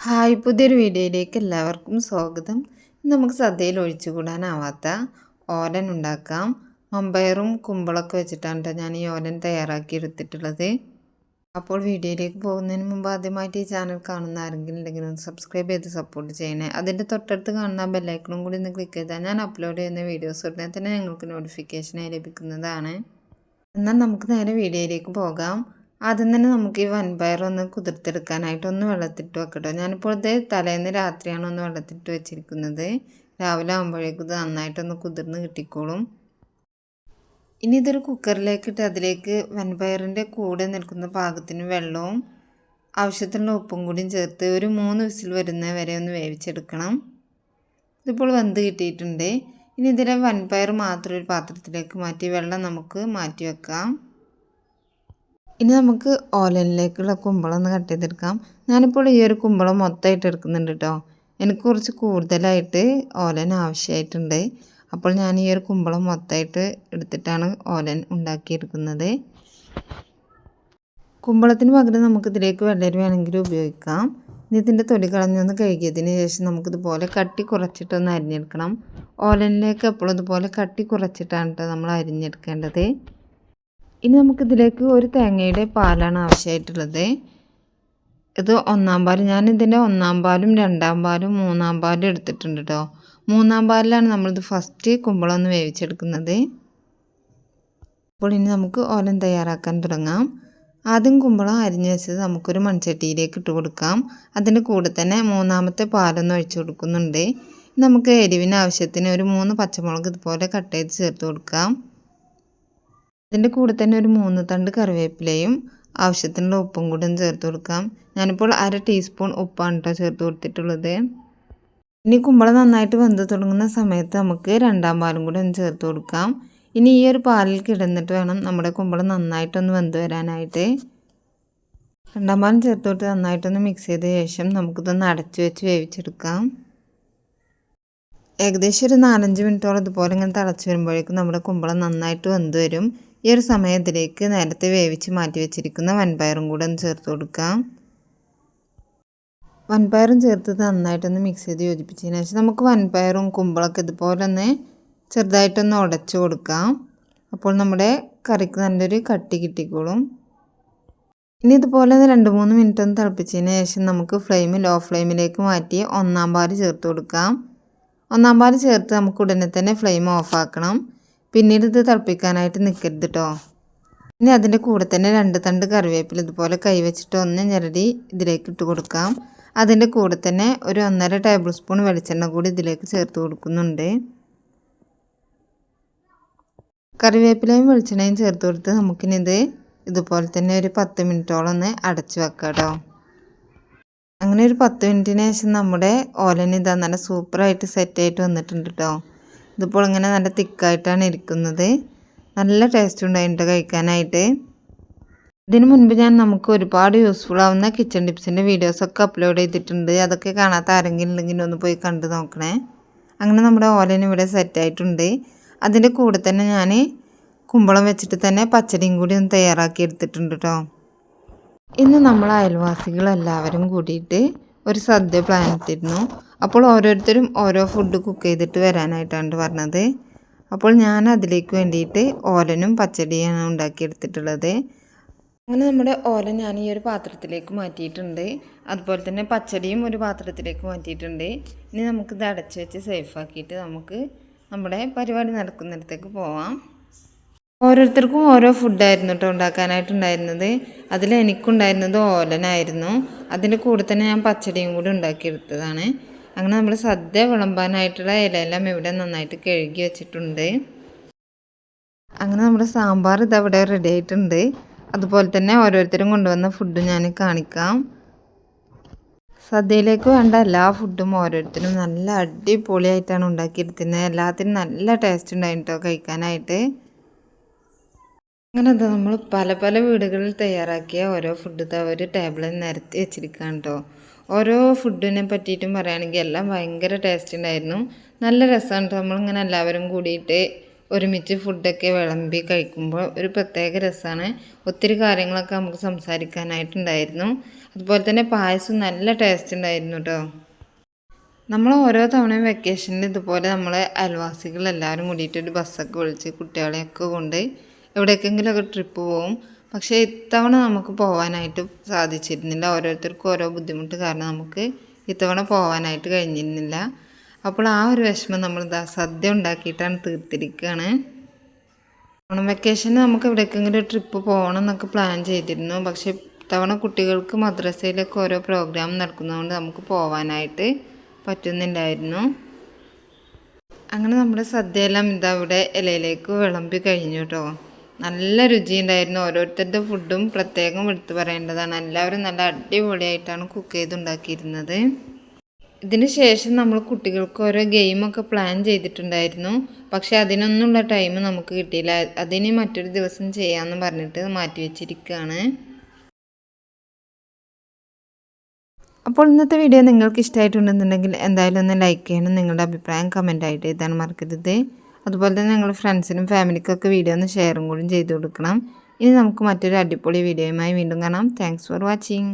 Hi പുതിയൊരു വീഡിയോയിലേക്ക് എല്ലാവർക്കും സ്വാഗതം. നമുക്ക് സദ്യയിൽ ഒഴിച്ചുകൂടാനാവാത്ത ഓലൻ ഉണ്ടാക്കാം. മമ്പയറും കുമ്പളൊക്കെ വെച്ചിട്ടാണ് ഞാൻ ഈ ഓലൻ തയ്യാറാക്കി എടുത്തിട്ടുള്ളത്. അപ്പോൾ വീഡിയോയിലേക്ക് പോകുന്നതിന് മുമ്പ് ആദ്യമായിട്ട് ഈ ചാനൽ കാണുന്ന ആരെങ്കിലും ഉണ്ടെങ്കിൽ ഒന്ന് സബ്സ്ക്രൈബ് ചെയ്ത് സപ്പോർട്ട് ചെയ്യണേ. അതിൻ്റെ തൊട്ടടുത്ത് കാണുന്ന ബെല്ലൈക്കണും കൂടി ഒന്ന് ക്ലിക്ക് ചെയ്താൽ ഞാൻ അപ്ലോഡ് ചെയ്യുന്ന വീഡിയോസ് ഉടനെ തന്നെ നിങ്ങൾക്ക് നോട്ടിഫിക്കേഷനായി ലഭിക്കുന്നതാണ്. എന്നാൽ നമുക്ക് നേരെ വീഡിയോയിലേക്ക് പോകാം. ആദ്യം തന്നെ നമുക്ക് ഈ വൻപയർ ഒന്ന് കുതിർത്തെടുക്കാനായിട്ട് ഒന്ന് വെള്ളത്തിട്ട് വെക്കട്ടോ. ഞാനിപ്പോൾ ഇത് തലേന്ന് രാത്രിയാണ് ഒന്ന് വെള്ളത്തിട്ട് വെച്ചിരിക്കുന്നത്. രാവിലെ ആകുമ്പോഴേക്കും ഇത് നന്നായിട്ടൊന്ന് കുതിർന്ന് കിട്ടിക്കോളും. ഇനി ഇതൊരു കുക്കറിലേക്കിട്ട് അതിലേക്ക് വൻപയറിൻ്റെ കൂടെ നിൽക്കുന്ന പാകത്തിന് വെള്ളവും ആവശ്യത്തിനുള്ള ഉപ്പും കൂടിയും ചേർത്ത് ഒരു 3 വിസിൽ വരുന്ന വരെ ഒന്ന് വേവിച്ചെടുക്കണം. ഇതിപ്പോൾ വെന്ത് കിട്ടിയിട്ടുണ്ട്. ഇനി ഇതിലെ വൻപയർ മാത്രം ഒരു പാത്രത്തിലേക്ക് മാറ്റി വെള്ളം നമുക്ക് മാറ്റി വെക്കാം. ഇനി നമുക്ക് ഓലനിലേക്കുള്ള കുമ്പളം ഒന്ന് കട്ട് ചെയ്തെടുക്കാം. ഞാനിപ്പോൾ ഈ ഒരു കുമ്പളം മൊത്തമായിട്ട് എടുക്കുന്നുണ്ട് കേട്ടോ. എനിക്ക് കുറച്ച് കൂടുതലായിട്ട് ഓലൻ ആവശ്യമായിട്ടുണ്ട്. അപ്പോൾ ഞാൻ ഈ ഒരു കുമ്പളം മൊത്തമായിട്ട് എടുത്തിട്ടാണ് ഓലൻ ഉണ്ടാക്കിയെടുക്കുന്നത്. കുമ്പളത്തിന് പകരം നമുക്കിതിലേക്ക് വെള്ളരി വേണമെങ്കിൽ ഉപയോഗിക്കാം. ഇനി ഇതിൻ്റെ തൊലി കളഞ്ഞൊന്ന് കഴുകിയതിന് ശേഷം നമുക്കിതുപോലെ കട്ടി കുറച്ചിട്ടൊന്ന് അരിഞ്ഞെടുക്കണം. ഓലനിലേക്ക് എപ്പോഴും ഇതുപോലെ കട്ടി കുറച്ചിട്ടാണ് കേട്ടോ നമ്മൾ അരിഞ്ഞെടുക്കേണ്ടത്. ഇനി നമുക്കിതിലേക്ക് ഒരു തേങ്ങയുടെ പാലാണ് ആവശ്യമായിട്ടുള്ളത്. ഇത് 1-ാം പാൽ, ഞാനിതിൻ്റെ 1-ാം പാലും 2-ാം പാലും 3-ാം പാലും എടുത്തിട്ടുണ്ട് കേട്ടോ. 3-ാം പാലിലാണ് നമ്മളിത് ഫസ്റ്റ് കുമ്പളം ഒന്ന് വേവിച്ചെടുക്കുന്നത്. അപ്പോൾ ഇനി നമുക്ക് ഓലൻ തയ്യാറാക്കാൻ തുടങ്ങാം. ആദ്യം കുമ്പളം അരിഞ്ഞു വെച്ചത് നമുക്കൊരു മൺചട്ടിയിലേക്ക് ഇട്ട് കൊടുക്കാം. അതിൻ്റെ കൂടെ തന്നെ 3-ാമത്തെ പാലൊന്ന് ഒഴിച്ചു കൊടുക്കുന്നുണ്ട്. നമുക്ക് എരിവിന് ആവശ്യത്തിന് ഒരു 3 പച്ചമുളക് ഇതുപോലെ കട്ട് ചെയ്ത് ചേർത്ത് കൊടുക്കാം. അതിൻ്റെ കൂടെ തന്നെ ഒരു 3 തണ്ട് കറിവേപ്പിലയും ആവശ്യത്തിനുള്ള ഉപ്പും കൂടി ചേർത്ത് കൊടുക്കാം. ഞാനിപ്പോൾ 1/2 ടീസ്പൂൺ ഉപ്പാണ് കേട്ടോ ചേർത്ത് കൊടുത്തിട്ടുള്ളത്. ഇനി കുമ്പളം നന്നായിട്ട് വെന്ത് തുടങ്ങുന്ന സമയത്ത് നമുക്ക് 2-ാം പാലും കൂടി ഒന്ന് ചേർത്ത് കൊടുക്കാം. ഇനി ഈ ഒരു പാലിൽ കിടന്നിട്ട് വേണം നമ്മുടെ കുമ്പളം നന്നായിട്ടൊന്ന് വെന്ത് വരാനായിട്ട്. 2-ാം പാലും ചേർത്ത് കൊടുത്ത് നന്നായിട്ടൊന്ന് മിക്സ് ചെയ്ത ശേഷം നമുക്കിതൊന്ന് അടച്ചു വെച്ച് വേവിച്ചെടുക്കാം. ഏകദേശം ഒരു 4-5 മിനിറ്റോളം ഇതുപോലെ ഇങ്ങനെ തിളച്ച് വരുമ്പോഴേക്കും നമ്മുടെ കുമ്പളം നന്നായിട്ട് വെന്ത് വരും. ഈ ഒരു സമയത്തിലേക്ക് നേരത്തെ വേവിച്ച് മാറ്റി വെച്ചിരിക്കുന്ന വൻപയറും കൂടെ ഒന്ന് ചേർത്ത് കൊടുക്കാം. വൻപയറും ചേർത്ത് നന്നായിട്ടൊന്ന് മിക്സ് ചെയ്ത് യോജിപ്പിച്ചതിന് ശേഷം നമുക്ക് വൻപയറും കുമ്പളൊക്കെ ഇതുപോലെ ഒന്ന് ചെറുതായിട്ടൊന്ന് ഉടച്ചു കൊടുക്കാം. അപ്പോൾ നമ്മുടെ കറിക്ക് നല്ലൊരു കട്ടി കിട്ടിക്കോളും. ഇനി ഇതുപോലെ ഒന്ന് 2-3 മിനിറ്റ് ഒന്ന് തിളപ്പിച്ചതിന് ശേഷം നമുക്ക് ലോ ഫ്ലെയിമിലേക്ക് മാറ്റി 1-ാം പാൽ ചേർത്ത് കൊടുക്കാം. 1-ാം പാൽ ചേർത്ത് നമുക്ക് ഉടനെ തന്നെ ഫ്ലെയിം ഓഫാക്കണം. പിന്നീട് ഇത് തിളപ്പിക്കാനായിട്ട് നിൽക്കരുത് കേട്ടോ. ഇനി അതിൻ്റെ കൂടെ തന്നെ 2 തണ്ട് കറിവേപ്പില ഇതുപോലെ കൈവച്ചിട്ട് ഒന്ന് ഞെരടി ഇതിലേക്ക് ഇട്ട് കൊടുക്കാം. അതിൻ്റെ കൂടെ തന്നെ ഒരു 1.5 ടേബിൾ സ്പൂൺ വെളിച്ചെണ്ണ കൂടി ഇതിലേക്ക് ചേർത്ത് കൊടുക്കുന്നുണ്ട്. കറിവേപ്പിലയും വെളിച്ചെണ്ണയും ചേർത്ത് കൊടുത്ത് നമുക്കിനിത് ഇതുപോലെ തന്നെ ഒരു 10 മിനിറ്റോളം ഒന്ന് അടച്ചു വെക്കാം കേട്ടോ. അങ്ങനെ ഒരു 10 മിനിറ്റിന് ശേഷം നമ്മുടെ ഓലൻ ഇതാ നല്ല സൂപ്പറായിട്ട് സെറ്റായിട്ട് വന്നിട്ടുണ്ട് കേട്ടോ. ഇതിപ്പോൾ ഇങ്ങനെ നല്ല തിക്കായിട്ടാണ് ഇരിക്കുന്നത്. നല്ല ടേസ്റ്റ് ഉണ്ടായിട്ടുണ്ട് കഴിക്കാനായിട്ട്. ഇതിന് മുൻപ് ഞാൻ നമുക്ക് ഒരുപാട് യൂസ്ഫുൾ ആവുന്ന കിച്ചൺ ടിപ്സിൻ്റെ വീഡിയോസൊക്കെ അപ്ലോഡ് ചെയ്തിട്ടുണ്ട്. അതൊക്കെ കാണാത്ത ആരെങ്കിലും ഉണ്ടെങ്കിൽ ഒന്ന് പോയി കണ്ടു നോക്കണേ. അങ്ങനെ നമ്മുടെ ഓലൻ ഇവിടെ സെറ്റായിട്ടുണ്ട്. അതിൻ്റെ കൂടെ തന്നെ ഞാൻ കുമ്പളം വെച്ചിട്ട് തന്നെ പച്ചടിയും കൂടി ഒന്ന് തയ്യാറാക്കി എടുത്തിട്ടുണ്ട് കേട്ടോ. ഇന്ന് നമ്മൾ അയൽവാസികളെല്ലാവരും കൂടിയിട്ട് ഒരു സദ്യ പ്ലാൻ ഇട്ടിരുന്നു. അപ്പോൾ ഓരോരുത്തരും ഓരോ ഫുഡ് കുക്ക് ചെയ്തിട്ട് വരാനായിട്ടാണ് പറഞ്ഞത്. അപ്പോൾ ഞാൻ അതിലേക്ക് വേണ്ടിയിട്ട് ഓലനും പച്ചടിയാണ് ഉണ്ടാക്കിയെടുത്തിട്ടുള്ളത്. അങ്ങനെ നമ്മുടെ ഓലൻ ഞാൻ ഈ ഒരു പാത്രത്തിലേക്ക് മാറ്റിയിട്ടുണ്ട്. അതുപോലെ തന്നെ പച്ചടിയും ഒരു പാത്രത്തിലേക്ക് മാറ്റിയിട്ടുണ്ട്. ഇനി നമുക്കിത് അടച്ചു വെച്ച് സേഫാക്കിയിട്ട് നമുക്ക് നമ്മുടെ പരിപാടി നടക്കുന്നിടത്തേക്ക് പോവാം. ഓരോരുത്തർക്കും ഓരോ ഫുഡായിരുന്നു കേട്ടോ ഉണ്ടാക്കാനായിട്ടുണ്ടായിരുന്നത്. അതിൽ എനിക്കുണ്ടായിരുന്നത് ഓലനായിരുന്നു. അതിൻ്റെ കൂടെ തന്നെ ഞാൻ പച്ചടിയും കൂടി ഉണ്ടാക്കിയെടുത്തതാണ്. അങ്ങനെ നമ്മൾ സദ്യ വിളമ്പാനായിട്ടുള്ള ഇലയെല്ലാം ഇവിടെ നന്നായിട്ട് കഴുകി വെച്ചിട്ടുണ്ട്. അങ്ങനെ നമ്മുടെ സാമ്പാർ ഇതവിടെ റെഡി ആയിട്ടുണ്ട്. അതുപോലെ തന്നെ ഓരോരുത്തരും കൊണ്ടുവന്ന ഫുഡ് ഞാൻ കാണിക്കാം. സദ്യയിലേക്ക് വേണ്ട എല്ലാ ഫുഡും ഓരോരുത്തരും നല്ല അടിപൊളിയായിട്ടാണ് ഉണ്ടാക്കിയെടുക്കുന്നത്. എല്ലാത്തിനും നല്ല ടേസ്റ്റ് ഉണ്ടായിട്ടോ കഴിക്കാനായിട്ട്. അങ്ങനെ എന്താ നമ്മൾ പല പല വീടുകളിൽ തയ്യാറാക്കിയ ഓരോ ഫുഡ് ഒരു ടേബിളിൽ നിരത്തി വെച്ചിരിക്കുകയാണ് കേട്ടോ. ഓരോ ഫുഡിനെ പറ്റിയിട്ടും പറയുകയാണെങ്കിൽ എല്ലാം ഭയങ്കര ടേസ്റ്റ് ഉണ്ടായിരുന്നു. നല്ല രസമാണ് കേട്ടോ. നമ്മളിങ്ങനെ എല്ലാവരും കൂടിയിട്ട് ഒരുമിച്ച് ഫുഡൊക്കെ വിളമ്പി കഴിക്കുമ്പോൾ ഒരു പ്രത്യേക രസമാണ്. ഒത്തിരി കാര്യങ്ങളൊക്കെ നമുക്ക് സംസാരിക്കാനായിട്ടുണ്ടായിരുന്നു. അതുപോലെ തന്നെ പായസം നല്ല ടേസ്റ്റ് ഉണ്ടായിരുന്നു കേട്ടോ. നമ്മൾ ഓരോ തവണയും വെക്കേഷനിൽ ഇതുപോലെ നമ്മളെ അയൽവാസികളെല്ലാവരും കൂടിയിട്ട് ഒരു ബസ്സൊക്കെ വിളിച്ച് കുട്ടികളെയൊക്കെ കൊണ്ട് എവിടേക്കെങ്കിലുമൊക്കെ ട്രിപ്പ് പോകും. പക്ഷേ ഇത്തവണ നമുക്ക് പോകാനായിട്ട് സാധിച്ചിരുന്നില്ല. ഓരോരുത്തർക്കും ഓരോ ബുദ്ധിമുട്ട് കാരണം നമുക്ക് ഇത്തവണ പോകാനായിട്ട് കഴിഞ്ഞിരുന്നില്ല. അപ്പോൾ ആ ഒരു വിഷമം നമ്മൾ സദ്യ ഉണ്ടാക്കിയിട്ടാണ് തീർത്തിരിക്കുകയാണ്. ഓണം വെക്കേഷന് നമുക്ക് എവിടേക്കെങ്കിലും ട്രിപ്പ് പോകണം എന്നൊക്കെ പ്ലാൻ ചെയ്തിരുന്നു. പക്ഷേ ഇത്തവണ കുട്ടികൾക്ക് മദ്രസയിലൊക്കെ ഓരോ പ്രോഗ്രാം നടക്കുന്നതുകൊണ്ട് നമുക്ക് പോകാനായിട്ട് പറ്റുന്നില്ലായിരുന്നു. അങ്ങനെ നമ്മുടെ സദ്യയെല്ലാം ഇവിടെ ഇലയിലേക്ക് വിളമ്പി കഴിഞ്ഞു കേട്ടോ. നല്ല രുചിയുണ്ടായിരുന്നു. ഓരോരുത്തരുടെ ഫുഡും പ്രത്യേകം എടുത്തു പറയേണ്ടതാണ്. എല്ലാവരും നല്ല അടിപൊളിയായിട്ടാണ് കുക്ക് ചെയ്തുണ്ടാക്കിയിരുന്നത്. ഇതിന് ശേഷം നമ്മൾ കുട്ടികൾക്ക് ഓരോ ഗെയിമൊക്കെ പ്ലാൻ ചെയ്തിട്ടുണ്ടായിരുന്നു. പക്ഷേ അതിനൊന്നുള്ള ടൈം നമുക്ക് കിട്ടിയില്ല. അതിന് മറ്റൊരു ദിവസം ചെയ്യാമെന്ന് പറഞ്ഞിട്ട് മാറ്റി വെച്ചിരിക്കുകയാണ്. അപ്പോൾ ഇന്നത്തെ വീഡിയോ നിങ്ങൾക്ക് ഇഷ്ടമായിട്ടുണ്ടെന്നുണ്ടെങ്കിൽ എന്തായാലും ഒന്ന് ലൈക്ക് ചെയ്യണം. നിങ്ങളുടെ അഭിപ്രായം കമൻറ്റായിട്ട് എഴുതാൻ മറക്കരുത്. അതുപോലെ തന്നെ നിങ്ങളുടെ ഫ്രണ്ട്സിനും ഫാമിലിക്കൊക്കെ വീഡിയോ ഒന്ന് ഷെയറും കൂടി ചെയ്ത് കൊടുക്കണം. ഇനി നമുക്ക് മറ്റൊരു അടിപൊളി വീഡിയോയുമായി വീണ്ടും കാണാം. Thanks for watching.